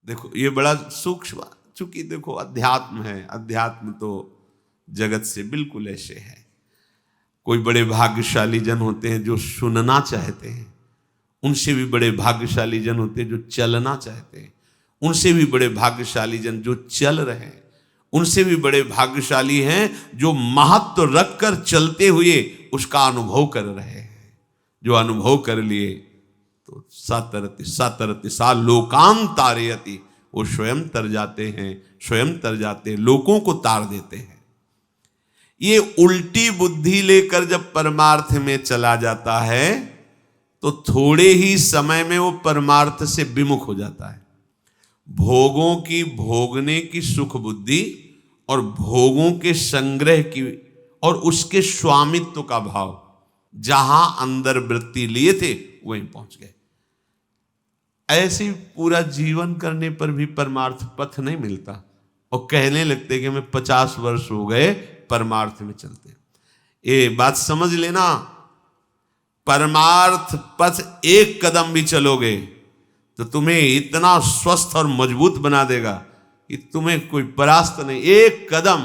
देखो ये बड़ा सूक्ष्म, चूंकि देखो अध्यात्म है, अध्यात्म तो जगत से बिल्कुल ऐसे है। कोई बड़े भाग्यशाली जन होते हैं जो सुनना चाहते हैं, उनसे भी बड़े भाग्यशाली जन होते हैं जो चलना चाहते हैं, उनसे भी बड़े भाग्यशाली जन जो चल रहे हैं, उनसे भी बड़े भाग्यशाली हैं जो महत्व रखकर चलते हुए उसका अनुभव कर रहे हैं। जो अनुभव कर लिए तो सातरति सातरति सा लोकान तारयति, वो स्वयं तर जाते हैं, स्वयं तर जाते हैं, लोगों को तार देते हैं। ये उल्टी बुद्धि लेकर जब परमार्थ में चला जाता है तो थोड़े ही समय में वो परमार्थ से विमुख हो जाता है। भोगों की भोगने की सुख बुद्धि और भोगों के संग्रह की और उसके स्वामित्व का भाव, जहां अंदर वृत्ति लिए थे वहीं पहुंच गए। ऐसे पूरा जीवन करने पर भी परमार्थ पथ नहीं मिलता और कहने लगते कि हमें 50 वर्ष हो गए परमार्थ में चलते। ये बात समझ लेना, परमार्थ पथ एक कदम भी चलोगे तो तुम्हें इतना स्वस्थ और मजबूत बना देगा कि तुम्हें कोई परास्त नहीं। एक कदम,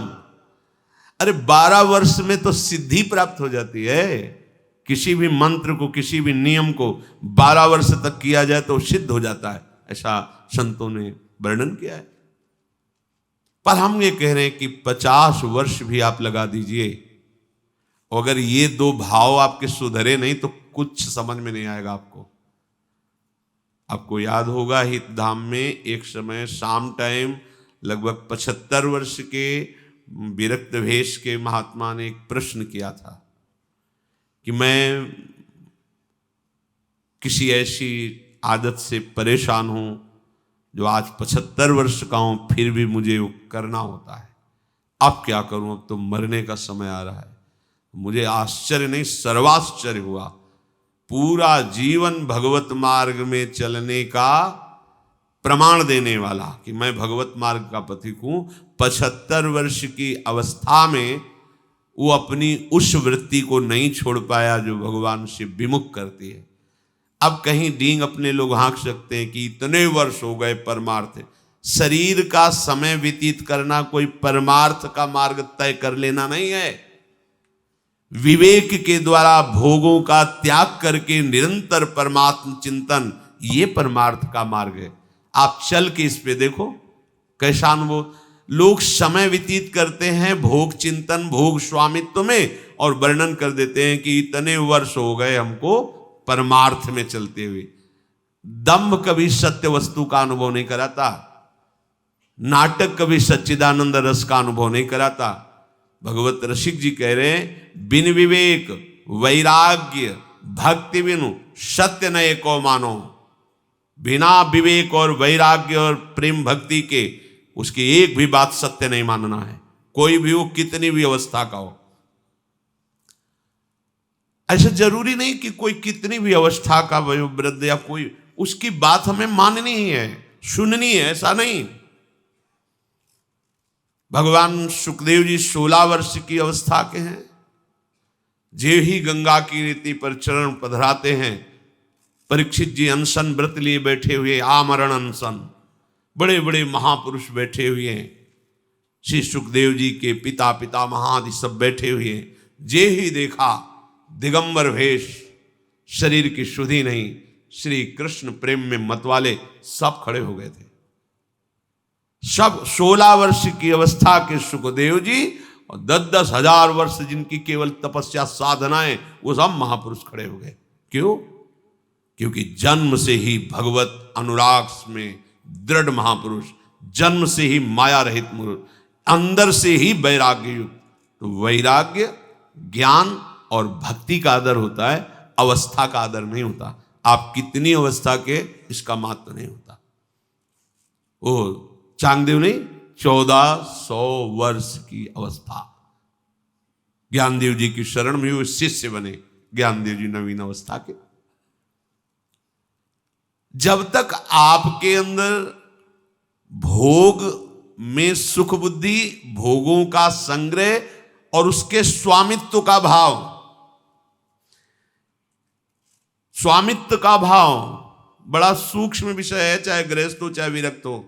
अरे 12 वर्ष में तो सिद्धि प्राप्त हो जाती है। किसी भी मंत्र को, किसी भी नियम को 12 वर्ष तक किया जाए तो सिद्ध हो जाता है, ऐसा संतों ने वर्णन किया है। पर हम ये कह रहे हैं कि 50 वर्ष भी आप लगा दीजिए, अगर ये दो भाव आपके सुधरे नहीं तो कुछ समझ में नहीं आएगा आपको। आपको याद होगा हित धाम में एक समय शाम टाइम लगभग 75 वर्ष के विरक्त भेष के महात्मा ने एक प्रश्न किया था कि मैं किसी ऐसी आदत से परेशान हूं जो आज 75 वर्ष का हूं, फिर भी मुझे वो करना होता है। अब क्या करूं, अब तो मरने का समय आ रहा है। मुझे आश्चर्य नहीं सर्वाश्चर्य हुआ, पूरा जीवन भगवत मार्ग में चलने का प्रमाण देने वाला कि मैं भगवत मार्ग का पथिक हूं, 75 वर्ष की अवस्था में वो अपनी उस वृत्ति को नहीं छोड़ पाया जो भगवान से विमुख करती है। अब कहीं डींग अपने लोग हाँक सकते हैं कि इतने वर्ष हो गए परमार्थ। शरीर का समय व्यतीत करना कोई परमार्थ का मार्ग तय कर लेना नहीं है। विवेक के द्वारा भोगों का त्याग करके निरंतर परमात्म चिंतन, ये परमार्थ का मार्ग है। आप चल के इस पे देखो कैसा अनुभव। लोग समय व्यतीत करते हैं भोग चिंतन, भोग स्वामित्व में, और वर्णन कर देते हैं कि इतने वर्ष हो गए हमको परमार्थ में चलते हुए। दंभ कभी सत्य वस्तु का अनुभव नहीं कराता, नाटक कभी सच्चिदानंद रस का अनुभव नहीं कराता। भगवत रसिक जी कह रहे हैं, बिन विवेक वैराग्य भक्ति बिनु सत्य न एको मानो। बिना विवेक और वैराग्य और प्रेम भक्ति के उसकी एक भी बात सत्य नहीं मानना है, कोई भी हो, कितनी भी अवस्था का हो। ऐसा जरूरी नहीं कि कोई कितनी भी अवस्था का वयोवृद्ध या कोई, उसकी बात हमें माननी ही है, सुननी है, ऐसा नहीं। भगवान सुखदेव जी 16 वर्ष की अवस्था के हैं, जे ही गंगा की रीति पर चरण पधराते हैं। परीक्षित जी अनशन व्रत लिए बैठे हुए, आमरण अनशन, बड़े बड़े महापुरुष बैठे हुए हैं। श्री सुखदेव जी के पिता पितामह आदि सब बैठे हुए हैं। जे ही देखा दिगंबर भेष, शरीर की शुद्धि नहीं, श्री कृष्ण प्रेम में मतवाले सब खड़े हो गए थे। सब 16 वर्ष की अवस्था के सुखदेव जी और 10-10 हजार वर्ष जिनकी केवल तपस्या साधनाएं, वो सब महापुरुष खड़े हो गए। क्यों? क्योंकि जन्म से ही भगवत अनुराग में दृढ़ महापुरुष, जन्म से ही माया रहित मूर्ख, अंदर से ही वैराग्य युक्त। तो वैराग्य ज्ञान और भक्ति का आदर होता है, अवस्था का आदर नहीं होता। आप कितनी अवस्था के, इसका महत्व नहीं होता। ओ चांगदेव ने 1400 वर्ष की अवस्था, ज्ञानदेव जी की शरण में हुए शिष्य बने। ज्ञानदेव जी नवीन अवस्था के। जब तक आपके अंदर भोग में सुख बुद्धि, भोगों का संग्रह और उसके स्वामित्व का भाव, स्वामित्व का भाव बड़ा सूक्ष्म विषय है, चाहे गृहस्थ हो चाहे विरक्त हो।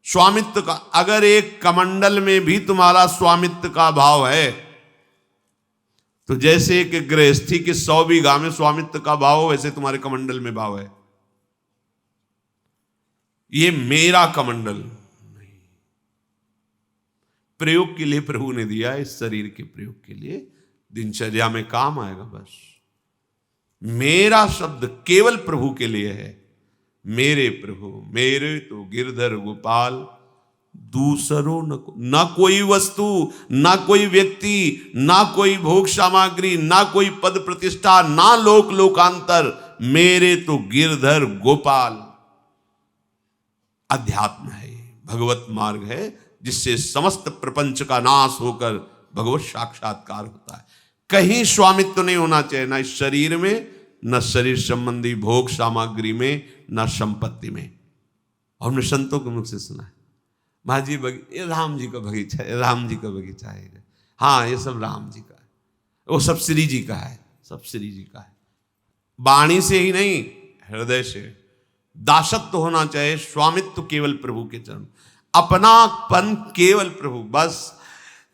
स्वामित्व का, अगर एक कमंडल में भी तुम्हारा स्वामित्व का भाव है, तो जैसे एक गृहस्थी के 100 बीघा में स्वामित्व का भाव हो, वैसे तुम्हारे कमंडल में भाव है। ये मेरा कमंडल नहीं, प्रयोग के लिए प्रभु ने दिया, इस शरीर के प्रयोग के लिए, दिनचर्या में काम आएगा। बस मेरा शब्द केवल प्रभु के लिए है। मेरे प्रभु, मेरे तो गिरधर गोपाल, दूसरों न कोई वस्तु, ना कोई व्यक्ति, ना कोई भोग सामग्री, ना कोई पद प्रतिष्ठा, ना लोक लोकांतर, मेरे तो गिरधर गोपाल। अध्यात्म है, भगवत मार्ग है, जिससे समस्त प्रपंच का नाश होकर भगवत साक्षात्कार होता है। कहीं स्वामित्व नहीं होना चाहिए, ना इस शरीर में, न शरीर संबंधी भोग सामग्री में, न संपत्ति में। और हमने संतों के मुख से सुना है, महाजी ये राम जी का बगीचा है, राम जी का बगीचा है, हाँ ये सब राम जी का है, वो सब श्री जी का है, सब श्री जी का है। वाणी से ही नहीं, हृदय से दासत्व होना चाहिए, स्वामित्व केवल प्रभु के चरण, अपनापन केवल प्रभु। बस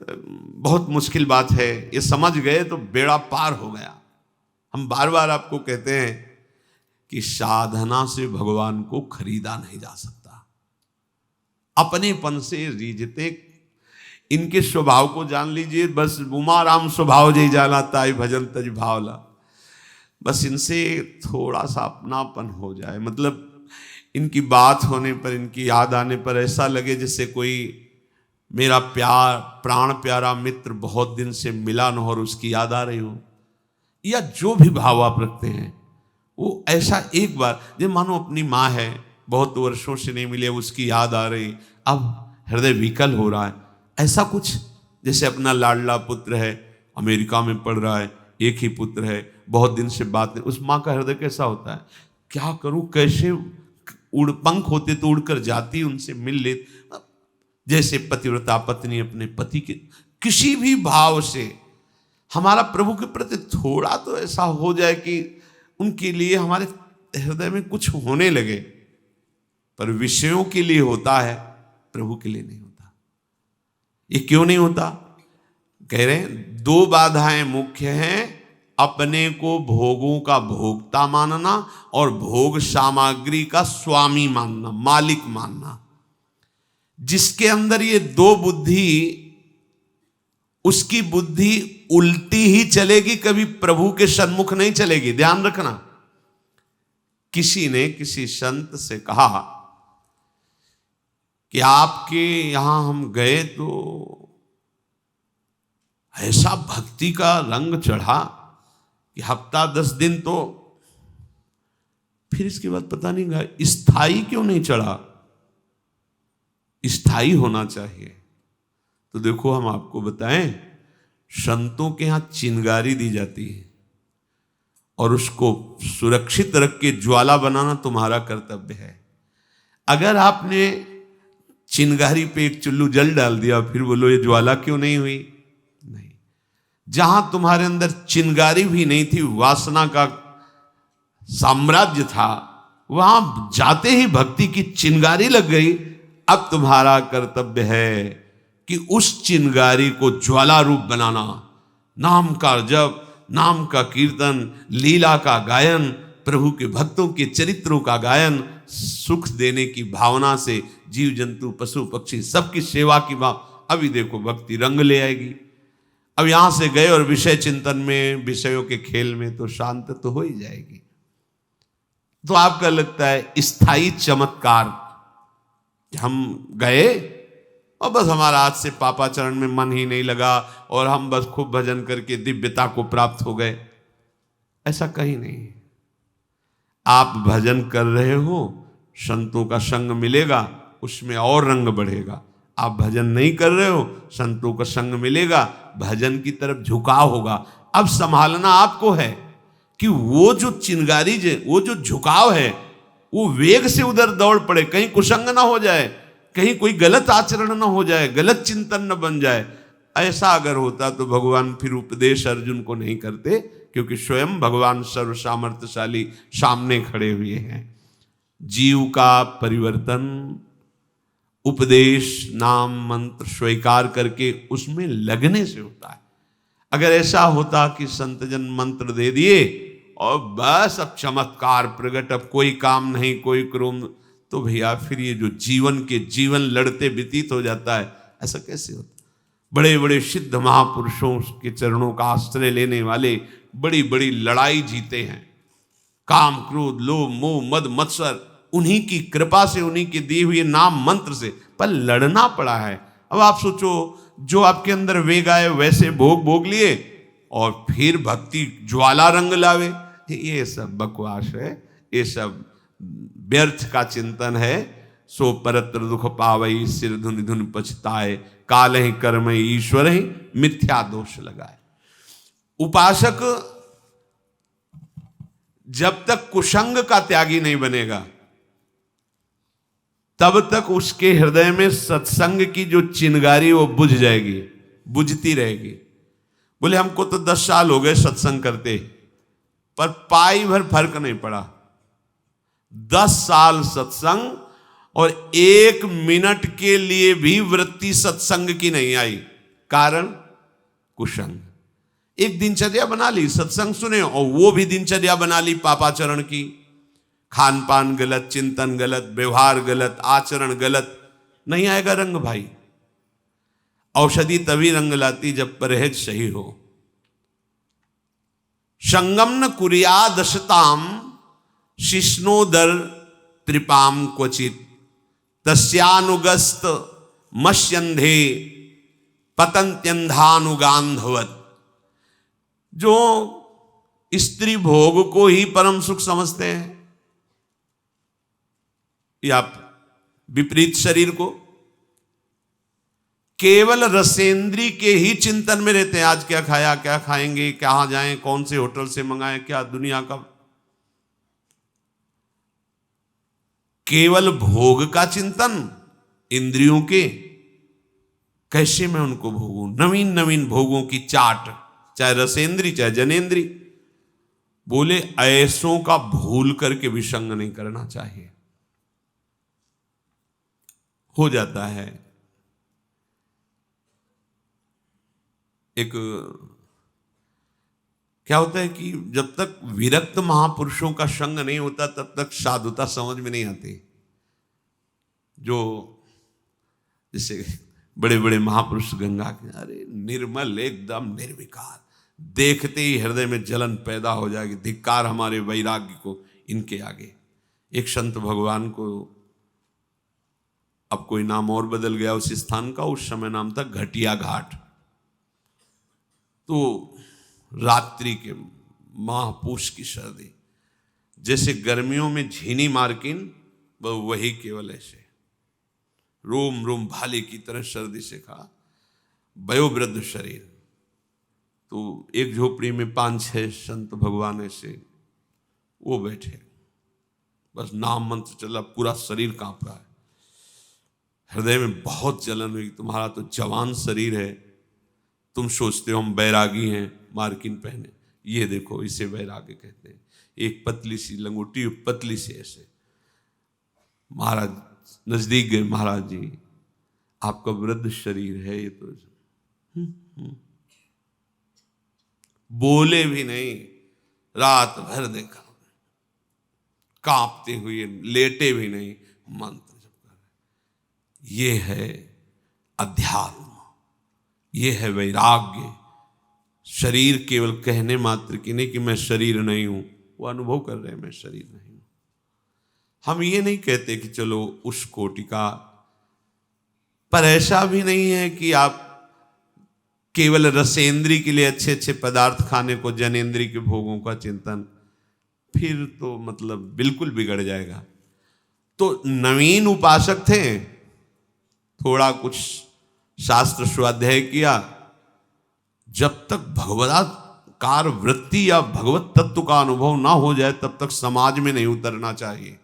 बहुत मुश्किल बात है, ये समझ गए तो बेड़ा पार हो गया। हम बार बार आपको कहते हैं कि साधना से भगवान को खरीदा नहीं जा सकता, अपनेपन से रीझते। इनके स्वभाव को जान लीजिए, बस उमा राम स्वभाव जय जाना ताई भजन तज भावला, बस इनसे थोड़ा सा अपनापन हो जाए, मतलब इनकी बात होने पर, इनकी याद आने पर ऐसा लगे जैसे कोई मेरा प्यार, प्राण प्यारा मित्र बहुत दिन से मिला न हो और उसकी याद आ रही हो, या जो भी भाव आप रखते हैं वो ऐसा एक बार, जब मानो अपनी माँ है, बहुत वर्षों से नहीं मिले, उसकी याद आ रही, अब हृदय विकल हो रहा है, ऐसा कुछ। जैसे अपना लाडला पुत्र है, अमेरिका में पढ़ रहा है, एक ही पुत्र है, बहुत दिन से बात नहीं, उस माँ का हृदय कैसा होता है, क्या करूं, कैसे उड़, पंख होते तो उड़कर जाती, उनसे मिल ले। जैसे पतिव्रता पत्नी अपने पति के, किसी भी भाव से हमारा प्रभु के प्रति थोड़ा तो ऐसा हो जाए कि उनके लिए हमारे हृदय में कुछ होने लगे। पर विषयों के लिए होता है, प्रभु के लिए नहीं होता। ये क्यों नहीं होता? कह रहे हैं 2 बाधाएं मुख्य हैं, अपने को भोगों का भोक्ता मानना और भोग सामग्री का स्वामी मानना, मालिक मानना। जिसके अंदर ये 2 बुद्धि, उसकी बुद्धि उल्टी ही चलेगी, कभी प्रभु के सन्मुख नहीं चलेगी। ध्यान रखना। किसी ने किसी संत से कहा कि आपके यहां हम गए तो ऐसा भक्ति का रंग चढ़ा कि हफ्ता 10 दिन तो, फिर इसके बाद पता नहीं गया स्थाई क्यों नहीं चढ़ा। स्थाई होना चाहिए। तो देखो हम आपको बताएं, संतों के यहां चिंगारी दी जाती है और उसको सुरक्षित रख के ज्वाला बनाना तुम्हारा कर्तव्य है। अगर आपने चिंगारी पे एक चुल्लू जल डाल दिया, फिर बोलो ये ज्वाला क्यों नहीं हुई? नहीं। जहां तुम्हारे अंदर चिंगारी भी नहीं थी, वासना का साम्राज्य था, वहां जाते ही भक्ति की चिंगारी लग गई। अब तुम्हारा कर्तव्य है कि उस चिंगारी को ज्वाला रूप बनाना। नाम का जप, नाम का कीर्तन, लीला का गायन, प्रभु के भक्तों के चरित्रों का गायन, सुख देने की भावना से जीव जंतु पशु पक्षी सबकी सेवा की भाव। अभी देखो भक्ति रंग ले आएगी। अब यहां से गए और विषय चिंतन में, विषयों के खेल में तो शांत तो हो ही जाएगी। तो आपका लगता है स्थायी चमत्कार, हम गए और बस हमारा आज से पापा चरण में मन ही नहीं लगा और हम बस खूब भजन करके दिव्यता को प्राप्त हो गए। ऐसा कहीं नहीं। आप भजन कर रहे हो, संतों का संग मिलेगा, उसमें और रंग बढ़ेगा। आप भजन नहीं कर रहे हो, संतों का संग मिलेगा, भजन की तरफ झुकाव होगा। अब संभालना आपको है कि वो जो चिंगारी, वो जो झुकाव है, वो वेग से उधर दौड़ पड़े, कहीं कुसंग ना हो जाए, कहीं कोई गलत आचरण ना हो जाए, गलत चिंतन न बन जाए। ऐसा अगर होता तो भगवान फिर उपदेश अर्जुन को नहीं करते, क्योंकि स्वयं भगवान सर्व सामर्थ्यशाली सामने खड़े हुए हैं। जीव का परिवर्तन उपदेश, नाम, मंत्र स्वीकार करके उसमें लगने से होता है। अगर ऐसा होता कि संतजन मंत्र दे दिए और बस अब चमत्कार प्रकट, अब कोई काम नहीं, कोई क्रोम, तो भैया फिर ये जो जीवन लड़ते व्यतीत हो जाता है, ऐसा कैसे होता? बड़े बड़े सिद्ध महापुरुषों के चरणों का आश्रय लेने वाले बड़ी बड़ी लड़ाई जीते हैं। काम, क्रोध, लोभ, मोह, मद, मत्सर, उन्हीं की कृपा से, उन्हीं के दिए हुए नाम मंत्र से, पर लड़ना पड़ा है। अब आप सोचो, जो आपके अंदर वेग आए वैसे भोग लिए और फिर भक्ति ज्वाला रंग लावे, ये सब बकवास है, ये सब व्यर्थ का चिंतन है। सो परत्र दुख पावई, सिर धुन धुन पछताए, काल ही कर्म ईश्वर ही मिथ्या दोष लगाए। उपासक जब तक कुसंग का त्यागी नहीं बनेगा, तब तक उसके हृदय में सत्संग की जो चिंगारी वो बुझ जाएगी, बुझती रहेगी। बोले हमको तो 10 साल हो गए सत्संग करते, पर पाई भर फर्क नहीं पड़ा। 10 साल सत्संग और 1 मिनट के लिए भी वृत्ति सत्संग की नहीं आई। कारण कुसंग। एक दिनचर्या बना ली, सत्संग सुने, और वो भी दिनचर्या बना ली पापाचरण की। खान पान गलत, चिंतन गलत, व्यवहार गलत, आचरण गलत, नहीं आएगा रंग भाई। औषधि तभी रंग लाती जब परहेज सही हो। संगम न कुर्यादशताम शिष्णोदर त्रिपाम क्वचित, तस्यानुगस्त मस्यंधे पतंत्यंधानुगांधवत। जो स्त्री भोग को ही परम सुख समझते हैं, या विपरीत शरीर को, केवल रसेंद्री के ही चिंतन में रहते हैं। आज क्या खाया, क्या खाएंगे, कहां जाएं, कौन से होटल से मंगाएं, क्या दुनिया का, केवल भोग का चिंतन, इंद्रियों के, कैसे मैं उनको भोगूं, नवीन नवीन भोगों की चाट, चाहे रसेंद्री चाहे जनेन्द्री। बोले ऐसों का भूल करके विसंग नहीं करना चाहिए। हो जाता है एक, क्या होता है कि जब तक विरक्त महापुरुषों का संग नहीं होता तब तक साधुता समझ में नहीं आती। जो जैसे बड़े बड़े महापुरुष गंगा के, अरे निर्मल, एकदम निर्विकार, देखते ही हृदय में जलन पैदा हो जाएगी, धिक्कार हमारे वैराग्य को इनके आगे। एक संत भगवान को, अब कोई नाम और बदल गया उस स्थान का, उस समय नाम था घटिया घाट। तो रात्रि के महापूष की सर्दी, जैसे गर्मियों में झीनी मार्किन, वही केवल ऐसे रोम रोम भाले की तरह सर्दी से खा, वयोवृद्ध शरीर। तो एक झोपड़ी में 5-6 संत भगवान ऐसे वो बैठे, बस नाम मंत्र चला, पूरा शरीर कांप रहा है, हृदय में बहुत जलन हुई। तुम्हारा तो जवान शरीर है, तुम सोचते हो हम बैरागी हैं, मार्किन पहने, ये देखो इसे बैरागी कहते हैं। एक पतली सी लंगोटी, पतली सी ऐसे। महाराज नजदीक गए, महाराज जी आपका वृद्ध शरीर है ये तो। बोले भी नहीं, रात भर देखा, कांपते हुए, लेटे भी नहीं, मंत्र जप कर रहे। ये है अध्यात्म, ये है वैराग्य। शरीर केवल कहने मात्र की नहीं कि मैं शरीर नहीं हूं, वो अनुभव कर रहे हैं मैं शरीर नहीं हूं। हम ये नहीं कहते कि चलो उस कोटि का, पर ऐसा भी नहीं है कि आप केवल रसेंद्री के लिए अच्छे अच्छे पदार्थ खाने को, जनेन्द्री के भोगों का चिंतन, फिर तो मतलब बिल्कुल बिगड़ जाएगा। तो नवीन उपासक थे, थोड़ा कुछ शास्त्र स्वाध्याय किया, जब तक भगवदाकार वृत्ति या भगवत तत्व का अनुभव ना हो जाए तब तक समाज में नहीं उतरना चाहिए।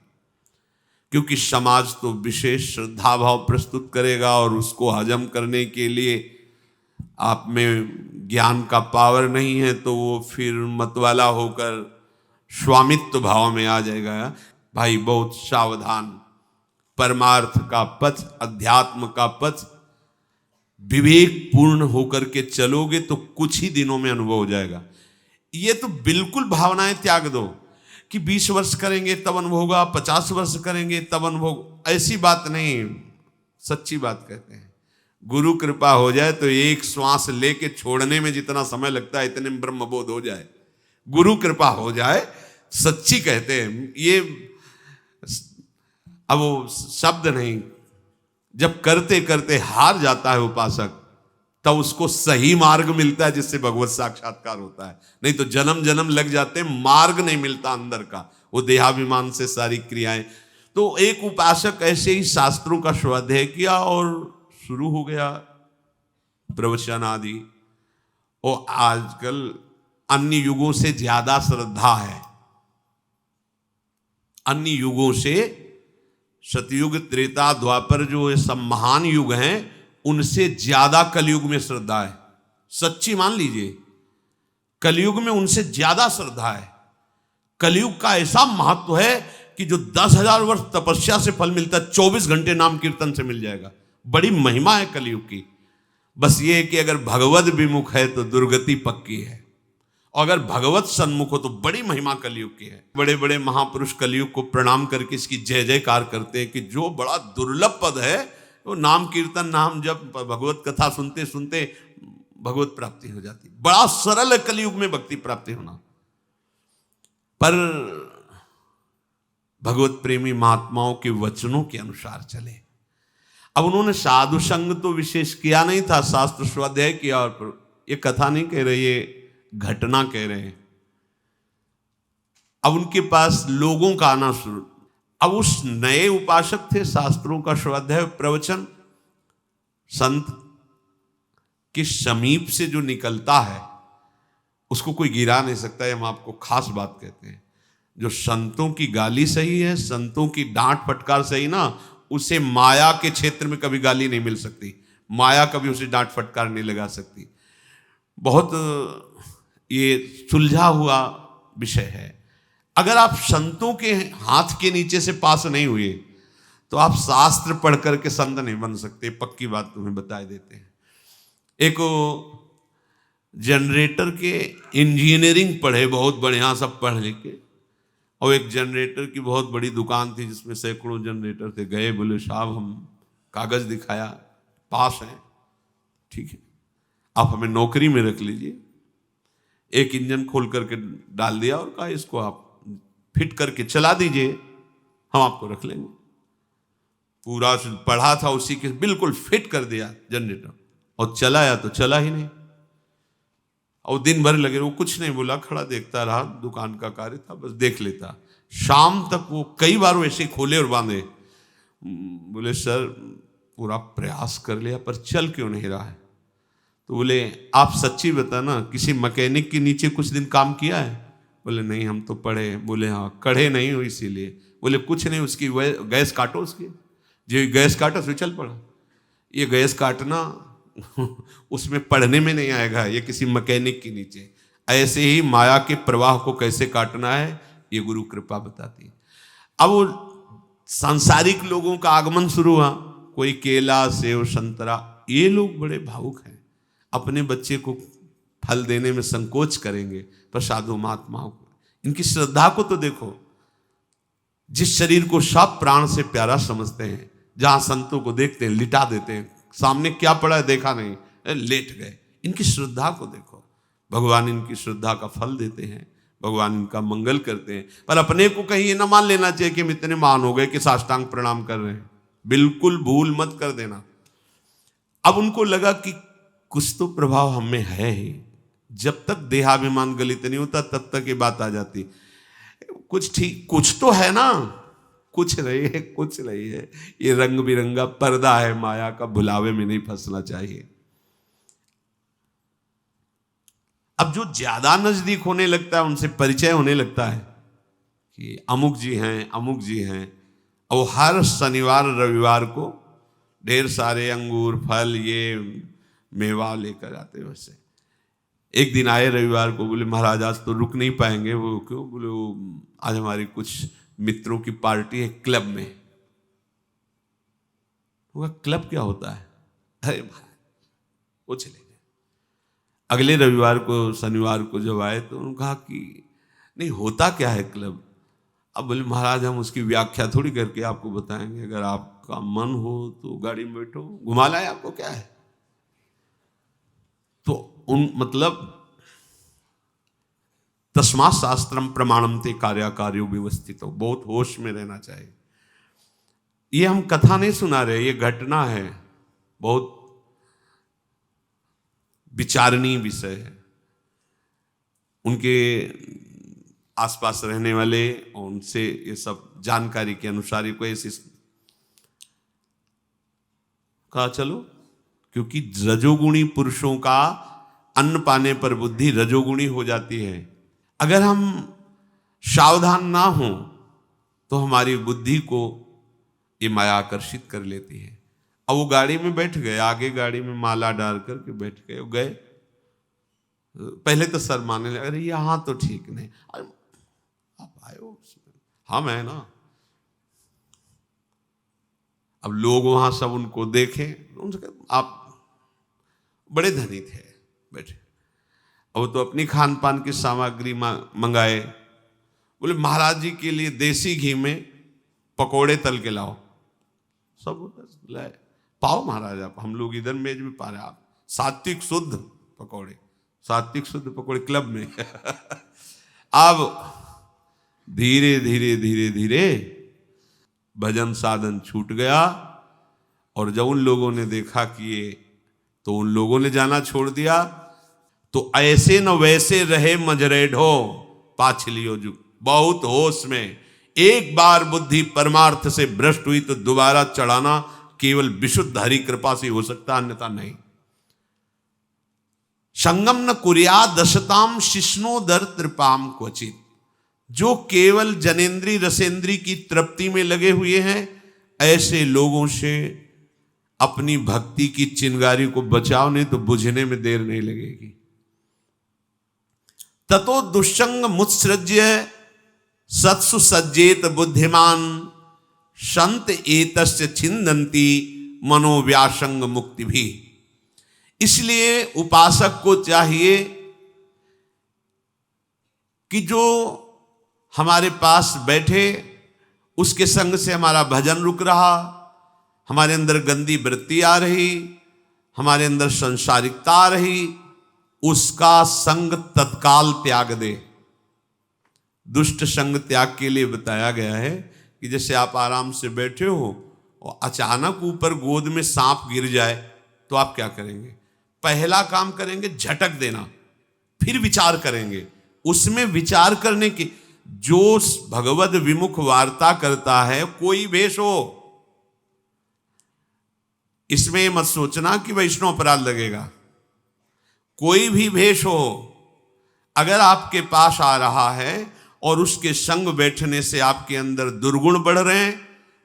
क्योंकि समाज तो विशेष श्रद्धा भाव प्रस्तुत करेगा और उसको हजम करने के लिए आप में ज्ञान का पावर नहीं है, तो वो फिर मतवाला होकर स्वामित्व भाव में आ जाएगा। भाई बहुत सावधान, परमार्थ का पथ, अध्यात्म का पथ विवेक पूर्ण होकर के चलोगे तो कुछ ही दिनों में अनुभव हो जाएगा। ये तो बिल्कुल भावनाएं त्याग दो कि 20 वर्ष करेंगे तब अनुभव होगा, 50 वर्ष करेंगे तब अनुभव, ऐसी बात नहीं। सच्ची बात कहते हैं, गुरु कृपा हो जाए तो एक श्वास लेके छोड़ने में जितना समय लगता है इतने में ब्रह्मबोध हो जाए। गुरु कृपा हो जाए, सच्ची कहते हैं ये, अब वो शब्द नहीं। जब करते करते हार जाता है उपासक, तब उसको सही मार्ग मिलता है जिससे भगवत साक्षात्कार होता है। नहीं तो जन्म जन्म लग जाते हैं, मार्ग नहीं मिलता अंदर का, वो देहाभिमान से सारी क्रियाएं। तो एक उपासक ऐसे ही शास्त्रों का स्वाध्याय किया और शुरू हो गया प्रवचन आदि। और आजकल अन्य युगों से ज्यादा श्रद्धा है, अन्य युगों से, सतयुग त्रेता द्वापर जो ये सब महान युग हैं उनसे ज्यादा कलयुग में श्रद्धा है। सच्ची मान लीजिए, कलयुग में उनसे ज्यादा श्रद्धा है। कलयुग का ऐसा महत्व है कि जो 10,000 वर्ष तपस्या से फल मिलता है 24 घंटे नाम कीर्तन से मिल जाएगा। बड़ी महिमा है कलयुग की। बस ये है कि अगर भगवत विमुख है तो दुर्गति पक्की है, और अगर भगवत सन्मुख हो तो बड़ी महिमा कलयुग की है। बड़े बड़े महापुरुष कलयुग को प्रणाम करके इसकी जय जयकार करते हैं कि जो बड़ा दुर्लभ पद है वो नाम कीर्तन, नाम जब भगवत कथा सुनते सुनते भगवत प्राप्ति हो जाती। बड़ा सरल है कलयुग में भक्ति प्राप्ति होना। पर भगवत प्रेमी महात्माओं के वचनों के अनुसार चले। अब उन्होंने साधु संग तो विशेष किया नहीं था, शास्त्र स्वाध्याय किया। और ये कथा नहीं कह रहे, ये घटना कह रहे हैं। अब उनके पास लोगों का आना शुरू। अब उस नए उपासक थे, शास्त्रों का स्वाध्याय प्रवचन संत के समीप से जो निकलता है उसको कोई गिरा नहीं सकता है। हम आपको खास बात कहते हैं, जो संतों की गाली सही है, संतों की डांट फटकार सही ना, उसे माया के क्षेत्र में कभी गाली नहीं मिल सकती। माया कभी उसे डांट फटकार नहीं लगा सकती। बहुत ये सुलझा हुआ विषय है। अगर आप संतों के हाथ के नीचे से पास नहीं हुए तो आप शास्त्र पढ़ करके संत नहीं बन सकते। पक्की बात तुम्हें बता देते हैं। एक जनरेटर के इंजीनियरिंग पढ़े, बहुत बढ़िया सब पढ़ लिखे, और एक जनरेटर की बहुत बड़ी दुकान थी जिसमें सैकड़ों जनरेटर थे। गए, बोले साहब हम कागज दिखाया, पास हैं, ठीक है, आप हमें नौकरी में रख लीजिए। एक इंजन खोल करके डाल दिया और कहा इसको आप फिट करके चला दीजिए, हम आपको रख लेंगे। पूरा पढ़ा था उसी के, बिल्कुल फिट कर दिया जनरेटर, और चलाया तो चला ही नहीं। और दिन भर लगे, वो कुछ नहीं बोला, खड़ा देखता रहा। दुकान का कार्य था, बस देख लेता। शाम तक वो कई बार वैसे खोले और बांधे। बोले सर पूरा प्रयास कर लिया पर चल क्यों नहीं रहा है? तो बोले आप सच्ची बताना, किसी मैकेनिक के नीचे कुछ दिन काम किया है? बोले नहीं, हम तो पढ़े। बोले हाँ, कढ़े नहीं हो इसीलिए। बोले कुछ नहीं, उसकी गैस काटो, उसकी जो गैस काटो उसमें चल पड़ा। ये गैस काटना उसमें पढ़ने में नहीं आएगा, ये किसी मैकेनिक के नीचे। ऐसे ही माया के प्रवाह को कैसे काटना है ये गुरु कृपा बताती है। अब वो सांसारिक लोगों का आगमन शुरू हुआ, कोई केला, सेव, संतरा। ये लोग बड़े भावुक हैं, अपने बच्चे को फल देने में संकोच करेंगे, पर साधु महात्माओं को, इनकी श्रद्धा को तो देखो। जिस शरीर को सब प्राण से प्यारा समझते हैं, जहां संतों को देखते हैं लिटा देते हैं, सामने क्या पड़ा है देखा नहीं, लेट गए। इनकी श्रद्धा को देखो। भगवान इनकी श्रद्धा का फल देते हैं, भगवान इनका मंगल करते हैं। पर अपने को कहीं ये ना मान लेना चाहिए कि हम इतने महान हो गए कि साष्टांग प्रणाम कर रहे हैं। बिल्कुल भूल मत कर देना। अब उनको लगा कि कुछ तो प्रभाव हमें है ही। जब तक देहाभिमान गलित नहीं होता तब तक ये बात आ जाती, कुछ ठीक, कुछ तो है ना, कुछ रही है, कुछ रही है। ये रंग बिरंगा पर्दा है माया का, भुलावे में नहीं फंसना चाहिए। अब जो ज्यादा नजदीक होने लगता है, उनसे परिचय होने लगता है कि अमुक जी हैं, अमुक जी हैं, और हर शनिवार रविवार को ढेर सारे अंगूर, फल, ये मेवा लेकर आते। वैसे एक दिन आए रविवार को, बोले महाराज आज तो रुक नहीं पाएंगे। वो क्यों? बोले वो आज हमारी कुछ मित्रों की पार्टी है क्लब में। वो क्लब क्या होता है? अरे भाई वो चले गए। अगले रविवार को शनिवार को जब आए तो उन्होंने कहा कि नहीं होता क्या है क्लब। अब बोले महाराज हम उसकी व्याख्या थोड़ी करके आपको बताएंगे, अगर आपका मन हो तो गाड़ी में बैठो घुमा लाए आपको, क्या है। तो उन मतलब तस्मात् शास्त्रम प्रमाणम ते कार्याकार्यो व्यवस्थित हो, बहुत होश में रहना चाहिए। ये हम कथा नहीं सुना रहे, ये घटना है, बहुत विचारणीय विषय है। उनके आसपास रहने वाले और उनसे ये सब जानकारी के अनुसार कोई ऐसी कहा चलो, क्योंकि रजोगुणी पुरुषों का अन्न पाने पर बुद्धि रजोगुणी हो जाती है। अगर हम सावधान ना हो तो हमारी बुद्धि को ये माया आकर्षित कर लेती है। अब वो गाड़ी में बैठ गए, आगे गाड़ी में माला डाल करके बैठ गए, गए पहले तो सर माने लगे, अरे यहाँ तो ठीक नहीं, अरे आप आए हो, हम है ना। अब लोग वहां सब उनको देखें, उनसे आप बड़े धनी थे बैठे। अब तो अपनी खान पान की सामग्री मंगाए, बोले महाराज जी के लिए देसी घी में पकोड़े तल के लाओ। सब लाए, पाओ महाराज आप, हम लोग इधर मेज में पा रहे, आप सात्विक शुद्ध पकोड़े, सात्विक शुद्ध पकोड़े क्लब में। अब धीरे धीरे धीरे धीरे भजन साधन छूट गया, और जब उन लोगों ने देखा कि ये, तो उन लोगों ने जाना छोड़ दिया। तो ऐसे न वैसे रहे मजरे ढो पाछलियो जू, बहुत होश में। एक बार बुद्धि परमार्थ से भ्रष्ट हुई तो दोबारा चढ़ाना केवल विशुद्ध हरि कृपा से हो सकता, अन्यथा नहीं। संगम न कुर्या दशताम शिष्णोदर त्रिपाम क्वचित। जो केवल जनेन्द्री रसेंद्री की तृप्ति में लगे हुए हैं, ऐसे लोगों से अपनी भक्ति की चिंगारी को बचाओ, नहीं तो बुझने में देर नहीं लगेगी। ततो दुष्संग मुत्सृज्य सत्सु सज्जेत बुद्धिमान, संत एतस्य छिन्दन्ति मनोव्यासंग मुक्ति भी। इसलिए उपासक को चाहिए कि जो हमारे पास बैठे, उसके संग से हमारा भजन रुक रहा, हमारे अंदर गंदी वृत्ति आ रही, हमारे अंदर संसारिकता आ रही, उसका संग तत्काल त्याग दे। दुष्ट संग त्याग के लिए बताया गया है कि जैसे आप आराम से बैठे हो और अचानक ऊपर गोद में सांप गिर जाए तो आप क्या करेंगे? पहला काम करेंगे झटक देना, फिर विचार करेंगे। उसमें विचार करने की, जो भगवद विमुख वार्ता करता है, कोई भेष हो, इसमें मत सोचना कि वैष्णव अपराध लगेगा। कोई भी भेष हो, अगर आपके पास आ रहा है और उसके संग बैठने से आपके अंदर दुर्गुण बढ़ रहे हैं,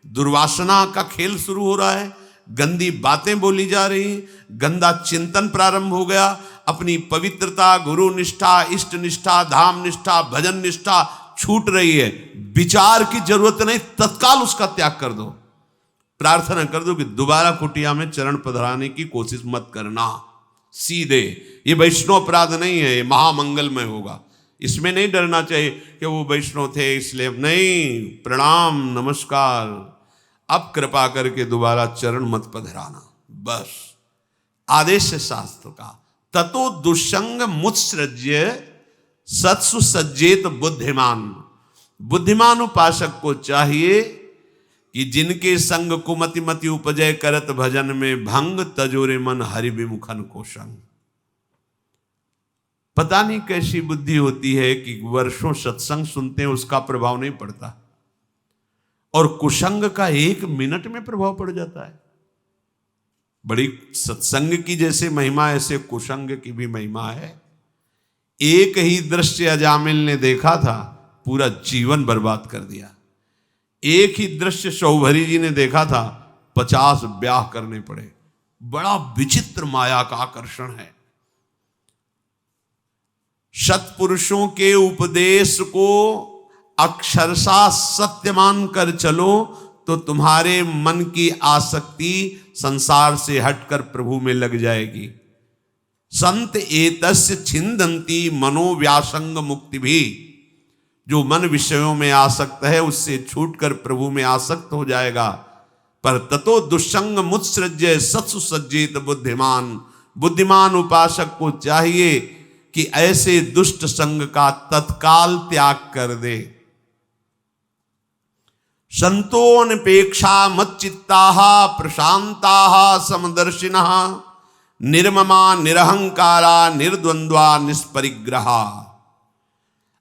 दुर्वासना का खेल शुरू हो रहा है, गंदी बातें बोली जा रही, गंदा चिंतन प्रारंभ हो गया, अपनी पवित्रता, गुरु निष्ठा, इष्ट निष्ठा, धाम निष्ठा, भजन निष्ठा छूट रही है, विचार की जरूरत नहीं, तत्काल उसका त्याग कर दो। प्रार्थना कर दो कि दोबारा कुटिया में चरण पधराने की कोशिश मत करना, सीधे। ये वैष्णव अपराध नहीं है, ये महामंगलमय होगा। इसमें नहीं डरना चाहिए कि वो वैष्णव थे इसलिए, नहीं, प्रणाम नमस्कार, अब कृपा करके दोबारा चरण मत पधराना, बस आदेश है शास्त्र का। ततो दुष्संग मुत्सृज्य सत्सु सज्जेत बुद्धिमान। बुद्धिमान उपासक को चाहिए कि जिनके संग कुमति मति उपजय करत भजन में भंग, तजोरे मन हरि विमुखन को संग। पता नहीं कैसी बुद्धि होती है कि वर्षों सत्संग सुनते हैं, उसका प्रभाव नहीं पड़ता, और कुसंग का 1 मिनट में प्रभाव पड़ जाता है। बड़ी सत्संग की जैसे महिमा, ऐसे कुसंग की भी महिमा है। एक ही दृश्य अजामिल ने देखा था, पूरा जीवन बर्बाद कर दिया। एक ही दृश्य शौभरी जी ने देखा था, 50 ब्याह करने पड़े। बड़ा विचित्र माया का आकर्षण है। सत्पुरुषों के उपदेश को अक्षरशः सत्य मान कर चलो तो तुम्हारे मन की आसक्ति संसार से हटकर प्रभु में लग जाएगी। संत एतस्य छिंदंती मनोव्यासंग मुक्ति भी, जो मन विषयों में आसक्त है उससे छूटकर प्रभु में आसक्त हो जाएगा। पर ततो दुष्संग मुत्सृज्य सत्सु सज्जित बुद्धिमान, बुद्धिमान उपासक को चाहिए कि ऐसे दुष्ट संग का तत्काल त्याग कर दे। संतोऽनपेक्षा मच्चित्ताः प्रशांताः समदर्शिनः निर्ममा निरहंकारा निर्द्वंद्वा निष्परिग्रहा।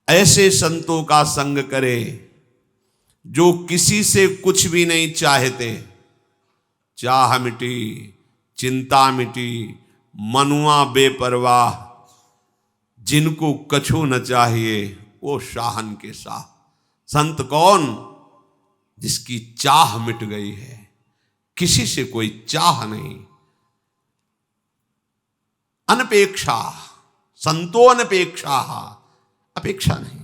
ऐसे संतों का संग करे जो किसी से कुछ भी नहीं चाहते। चाह मिटी, चिंता मिटी, मनुआ बेपरवाह, जिनको कछु न चाहिए वो शाहन के शाह। संत कौन? जिसकी चाह मिट गई है, किसी से कोई चाह नहीं। अनपेक्षा, संतो अनपेक्षा, अपेक्षा नहीं।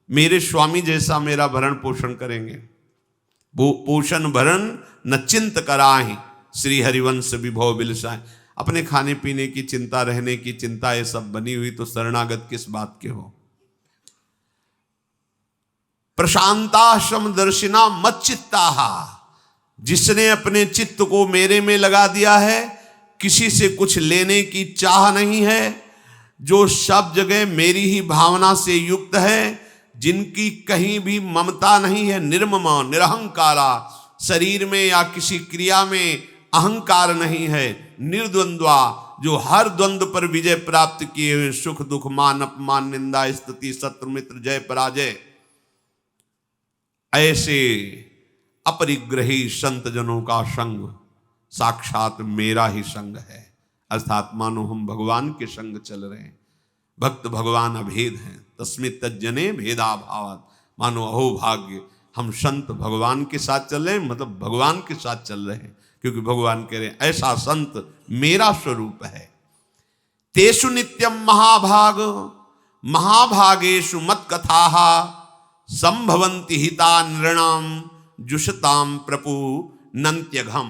मेरे स्वामी जैसा मेरा भरण पोषण करेंगे, वो पोषण भरण न चिंत कराहि, श्री हरिवंश विभव बिलसाए। अपने खाने पीने की चिंता, रहने की चिंता ये सब बनी हुई तो शरणागत किस बात के हो। प्रशांताश्रम दर्शिना मच्चित्ता, जिसने अपने चित्त को मेरे में लगा दिया है, किसी से कुछ लेने की चाह नहीं है, जो सब जगह मेरी ही भावना से युक्त है, जिनकी कहीं भी ममता नहीं है, निर्ममा निरहंकारा, शरीर में या किसी क्रिया में अहंकार नहीं है, निर्द्वंद्वा, जो हर द्वंद्व पर विजय प्राप्त किए हुए, सुख दुख मान अपमान निंदा स्तुति शत्रु मित्र जय पराजय, ऐसे अपरिग्रही संत जनों का संग साक्षात मेरा ही संग है। अर्थात मानो हम भगवान के संग चल रहे हैं। भक्त भगवान अभेद हैं, तस्मित् तज्जने भेदा भावात्। मानो अहो भाग्य, हम संत भगवान के साथ चल रहे हैं, मतलब भगवान के साथ चल रहे हैं, क्योंकि भगवान कह रहे हैं ऐसा संत मेरा स्वरूप है। तेषु नित्यम महाभाग, महाभागेषु मत कथाः संभवन्ति हिता नृणाम जुषताम प्रपु नंत्यघम।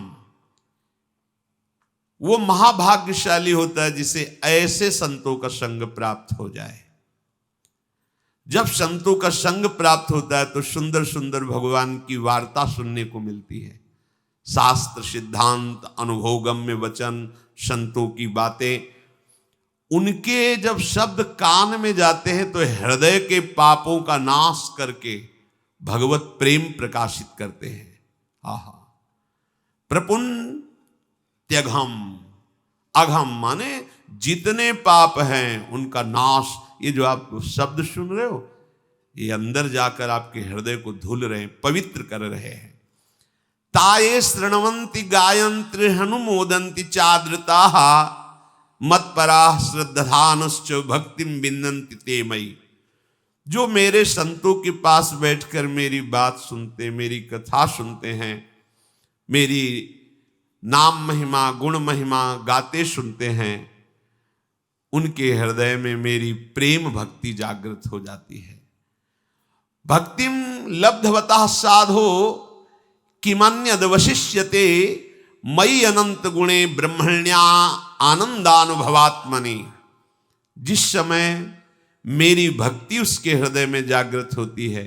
वो महाभाग्यशाली होता है जिसे ऐसे संतों का संग प्राप्त हो जाए। जब संतों का संग प्राप्त होता है तो सुंदर सुंदर भगवान की वार्ता सुनने को मिलती है। शास्त्र सिद्धांत अनुभवगम्य वचन, संतों की बातें, उनके जब शब्द कान में जाते हैं तो हृदय के पापों का नाश करके भगवत प्रेम प्रकाशित करते हैं। आहा, प्रपुन्त्यघम, अघम माने जितने पाप हैं उनका नाश। ये जो आप शब्द सुन रहे हो, ये अंदर जाकर आपके हृदय को धुल रहे हैं, पवित्र कर रहे हैं। ताये शृण्वन्ति गायन्ति हनुमोदन्ति चाद्रताः मत्पराः श्रद्धानश्च भक्तिं विन्दन्ति ते मयि। जो मेरे संतों के पास बैठकर मेरी बात सुनते, मेरी कथा सुनते हैं, मेरी नाम महिमा गुण महिमा गाते सुनते हैं, उनके हृदय में मेरी प्रेम भक्ति जागृत हो जाती है। भक्तिम लब्धवतः साधो किमन्यदवशिष्यते मयि अनंत गुणे ब्रह्मण्या आनंदानुभवात्मनि। जिस समय मेरी भक्ति उसके हृदय में जागृत होती है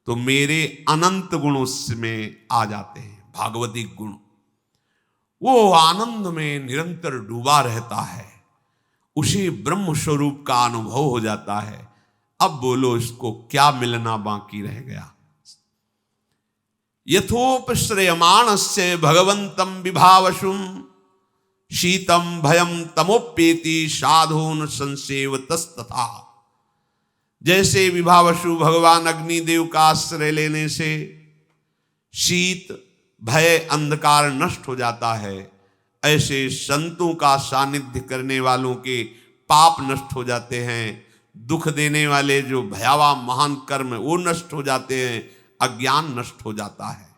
तो मेरे अनंत गुण उसमें आ जाते हैं, भागवतिक गुण। वो आनंद में निरंतर डूबा रहता है, उसी ब्रह्म स्वरूप का अनुभव हो जाता है। अब बोलो इसको क्या मिलना बाकी रह गया। यथोपश्रयमाणस्य भगवंतं विभावशुम शीतम भयम तमोप्येति साधून संसेवतस्तथा। जैसे विभावशु भगवान अग्निदेव का आश्रय लेने से शीत भय अंधकार नष्ट हो जाता है, ऐसे संतों का सानिध्य करने वालों के पाप नष्ट हो जाते हैं। दुख देने वाले जो भयावह महान कर्म वो नष्ट हो जाते हैं, अज्ञान नष्ट हो जाता है।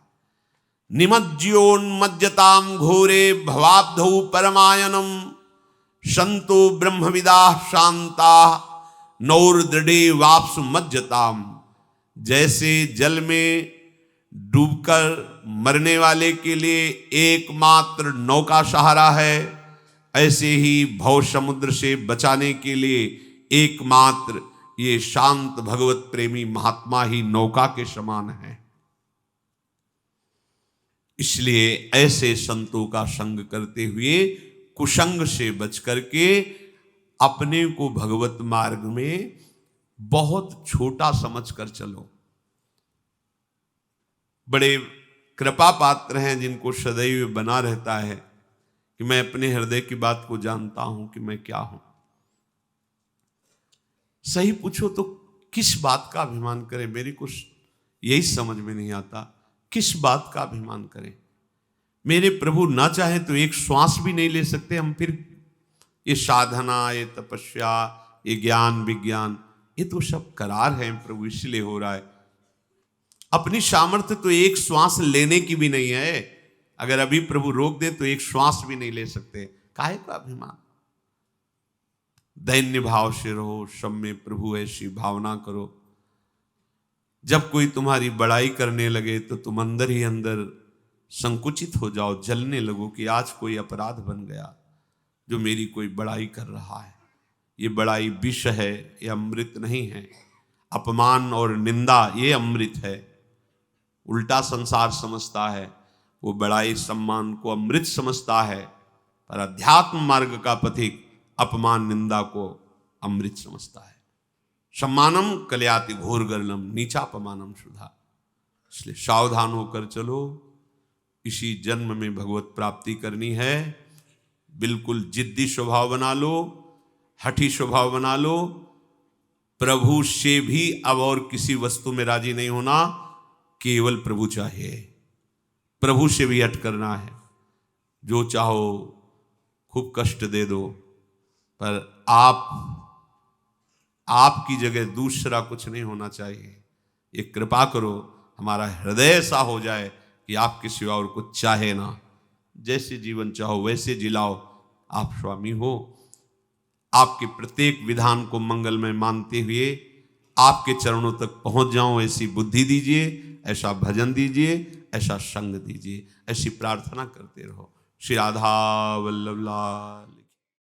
निमज्ज्योन्मज्जताम घोरे भवाब्धौ परमायनम संतो ब्रह्मविदा शांता नौर्दृढ़े वापसु मज्जताम। जैसे जल में डूबकर मरने वाले के लिए एकमात्र नौका सहारा है, ऐसे ही भव समुद्र से बचाने के लिए एकमात्र ये शांत भगवत प्रेमी महात्मा ही नौका के समान है। इसलिए ऐसे संतों का संग करते हुए कुसंग से बच करके अपने को भगवत मार्ग में बहुत छोटा समझकर चलो। बड़े कृपा पात्र हैं जिनको सदैव बना रहता है कि मैं अपने हृदय की बात को जानता हूं कि मैं क्या हूं। सही पूछो तो किस बात का अभिमान करें, मेरी कुछ यही समझ में नहीं आता। किस बात का अभिमान करें? मेरे प्रभु ना चाहे तो एक श्वास भी नहीं ले सकते हम, फिर ये साधना, ये तपस्या, ये ज्ञान विज्ञान, ये तो सब करार है प्रभु, इसलिए हो रहा है। अपनी सामर्थ्य तो एक श्वास लेने की भी नहीं है। अगर अभी प्रभु रोक दे तो एक श्वास भी नहीं ले सकते। काहे का अभिमान? दैन्य भाव से रहो, सब में प्रभु ऐसी भावना करो। जब कोई तुम्हारी बड़ाई करने लगे तो तुम अंदर ही अंदर संकुचित हो जाओ, जलने लगो कि आज कोई अपराध बन गया जो मेरी कोई बड़ाई कर रहा है। ये बड़ाई विष है, ये अमृत नहीं है। अपमान और निंदा ये अमृत है। उल्टा संसार समझता है, वो बड़ाई सम्मान को अमृत समझता है, पर अध्यात्म मार्ग का पथिक अपमान निंदा को अमृत समझता है। सम्मानम कल्याति घोर गर्लम नीचापमानम सुधा। इसलिए सावधान होकर चलो। इसी जन्म में भगवत प्राप्ति करनी है। बिल्कुल जिद्दी स्वभाव बना लो, हठी स्वभाव बना लो। प्रभु से भी अब और किसी वस्तु में राजी नहीं होना, केवल प्रभु चाहिए। प्रभु से भी हट करना है। जो चाहो खूब कष्ट दे दो, पर आपकी जगह दूसरा कुछ नहीं होना चाहिए। ये कृपा करो, हमारा हृदय ऐसा हो जाए कि आपके सिवा और कुछ चाहे ना। जैसे जीवन चाहो वैसे जिलाओ, आप स्वामी हो। आपके प्रत्येक विधान को मंगलमय मानते हुए आपके चरणों तक पहुंच जाऊं, ऐसी बुद्धि दीजिए, ऐसा भजन दीजिए, ऐसा संग दीजिए। ऐसी प्रार्थना करते रहो। श्री राधा वल्लभ लाल।